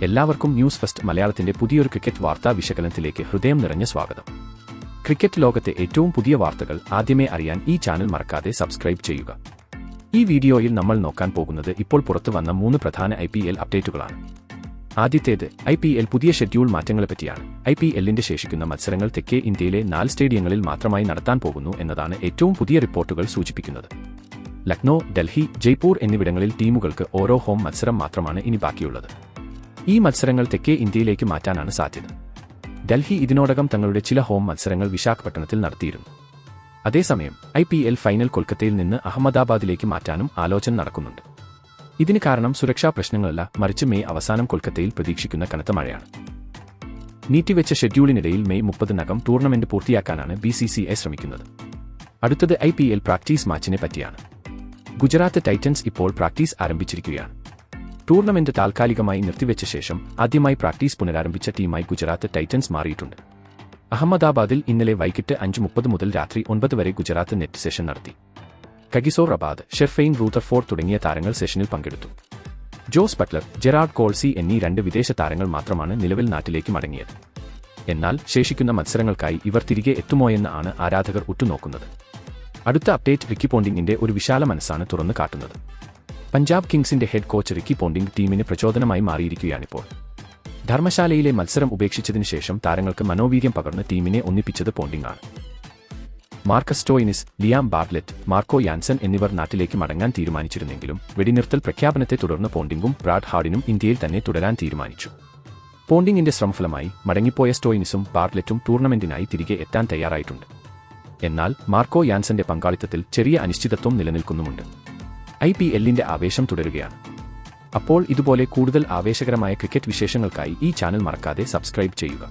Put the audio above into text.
എല്ലാവർക്കും news first മലയാളത്തിന്റെ പുതിയൊരു ക്രിക്കറ്റ് വാർത്താ വിശകലനത്തിലേക്ക് ഹൃദയം നിറഞ്ഞ സ്വാഗതം. ക്രിക്കറ്റ് ലോകത്തെ ഏറ്റവും പുതിയ വാർത്തകൾ ആദ്യമേ അറിയാൻ ഈ ചാനൽ മറക്കാതെ സബ്സ്ക്രൈബ് ചെയ്യുക. ഈ വീഡിയോയിൽ നമ്മൾ നോക്കാൻ പോകുന്നത് ഇപ്പോൾ പുറത്തു വന്ന 3 പ്രധാന IPL അപ്ഡേറ്റുകളാണ്. ആദ്യത്തേത് IPL പുതിയ ഷെഡ്യൂൾ മാറ്റങ്ങളെപ്പറ്റിയാണ്. IPLന്റെ ശേഷിക്കുന്ന മത്സരങ്ങൾ തെക്കേ ഇന്ത്യയിലെ 4 സ്റ്റേഡിയങ്ങളിൽ മാത്രമായി നടത്താൻ പോകുന്നു എന്നതാണ് ഏറ്റവും പുതിയ റിപ്പോർട്ടുകൾ സൂചിപ്പിക്കുന്നത്. ലക്നോ, ഡൽഹി, ജയ്പൂർ എന്നിവിടങ്ങളിൽ ടീമുകൾക്ക് ഓരോ ഹോം മത്സരം മാത്രമാണ് ഇനി ബാക്കിയുള്ളത്. ഈ മത്സരങ്ങൾ തെക്കേ ഇന്ത്യയിലേക്ക് മാറ്റാനാണ് സാധ്യത. ഡൽഹി ഇതിനോടകം തങ്ങളുടെ ചില ഹോം മത്സരങ്ങൾ വിശാഖപട്ടണത്തിൽ നടത്തിയിരുന്നു. അതേസമയം IPL ഫൈനൽ കൊൽക്കത്തയിൽ നിന്ന് അഹമ്മദാബാദിലേക്ക് മാറ്റാനും ആലോചന നടക്കുന്നുണ്ട്. ഇതിന് കാരണം സുരക്ഷാ പ്രശ്നങ്ങളല്ല, മറിച്ച് മെയ് അവസാനം കൊൽക്കത്തയിൽ പ്രതീക്ഷിക്കുന്ന കനത്ത മഴയാണ്. നീട്ടിവെച്ച ഷെഡ്യൂളിനിടയിൽ മെയ് 30-നകം ടൂർണമെന്റ് പൂർത്തിയാക്കാനാണ് BCCI ശ്രമിക്കുന്നത്. അടുത്തത് IPL പ്രാക്ടീസ് മാച്ചിനെ പറ്റിയാണ്. ഗുജറാത്ത് ടൈറ്റൻസ് ഇപ്പോൾ പ്രാക്ടീസ് ആരംഭിച്ചിരിക്കുകയാണ്. ടൂർണമെന്റ് താൽക്കാലികമായി നിർത്തിവെച്ച ശേഷം ആദ്യമായി പ്രാക്ടീസ് പുനരാരംഭിച്ച ടീമായി ഗുജറാത്ത് ടൈറ്റൻസ് മാറിയിട്ടുണ്ട്. അഹമ്മദാബാദിൽ ഇന്നലെ വൈകിട്ട് 5:30 മുതൽ രാത്രി 9 വരെ ഗുജറാത്ത് നെറ്റ് സെഷൻ നടത്തി. കഗിസോർ റബാദ്, ഷെർഫെയിൻ റൂതർഫോർഡ് തുടങ്ങിയ താരങ്ങൾ സെഷനിൽ പങ്കെടുത്തു. ജോസ് ബട്ട്ലർ, ജെറാർഡ് കോൾസി എന്നീ 2 വിദേശ താരങ്ങൾ മാത്രമാണ് നിലവിൽ നാട്ടിലേക്ക് മടങ്ങിയത്. എന്നാൽ ശേഷിക്കുന്ന മത്സരങ്ങൾക്കായി ഇവർ തിരികെ എത്തുമോയെന്ന് ആണ് ആരാധകർ ഉറ്റുനോക്കുന്നത്. അടുത്ത അപ്ഡേറ്റ് റിക്കി പോണ്ടിങ്ങിന്റെ ഒരു വിശാല മനസ്സാണ് തുറന്നു കാട്ടുന്നത്. പഞ്ചാബ് കിങ്സിന്റെ ഹെഡ് കോച്ച് റിക്കി പോണ്ടിങ് ടീമിന് പ്രചോദനമായി മാറിയിരിക്കുകയാണിപ്പോൾ. ധർമ്മശാലയിലെ മത്സരം ഉപേക്ഷിച്ചതിനു ശേഷം താരങ്ങൾക്ക് മനോവീര്യം പകർന്ന് ടീമിനെ ഒന്നിപ്പിച്ചത് പോണ്ടിങ് ആണ്. Marcus Stoinis, Liam Bartlett, Marco Jansen എന്നിവർ നാട്ടിലേക്ക് മടങ്ങാൻ തീരുമാനിച്ചിരുന്നെങ്കിലും വെടിനിർത്തൽ പ്രഖ്യാപനത്തെ തുടർന്ന് പോണ്ടിങ്ങും ബ്രാഡ് ഹാർഡിനും ഇന്ത്യയിൽ തന്നെ തുടരാൻ തീരുമാനിച്ചു. പോണ്ടിങ്ങിന്റെ ശ്രമഫലമായി മടങ്ങിപ്പോയ സ്റ്റോയിനിസും ബാർട്ട്ലെറ്റും ടൂർണമെന്റിനായി തിരികെ എത്താൻ തയ്യാറായിട്ടുണ്ട്. എന്നാൽ മാർക്കോ യാൻസന്റെ പങ്കാളിത്തത്തിൽ ചെറിയ അനിശ്ചിതത്വം നിലനിൽക്കുന്നുമുണ്ട്. IPLന്റെ ആവേശം തുടരുകയാണ്. അപ്പോൾ ഇതുപോലെ കൂടുതൽ ആവേശകരമായ ക്രിക്കറ്റ് വിശേഷങ്ങൾക്കായി ഈ ചാനൽ മറക്കാതെ സബ്സ്ക്രൈബ് ചെയ്യുക.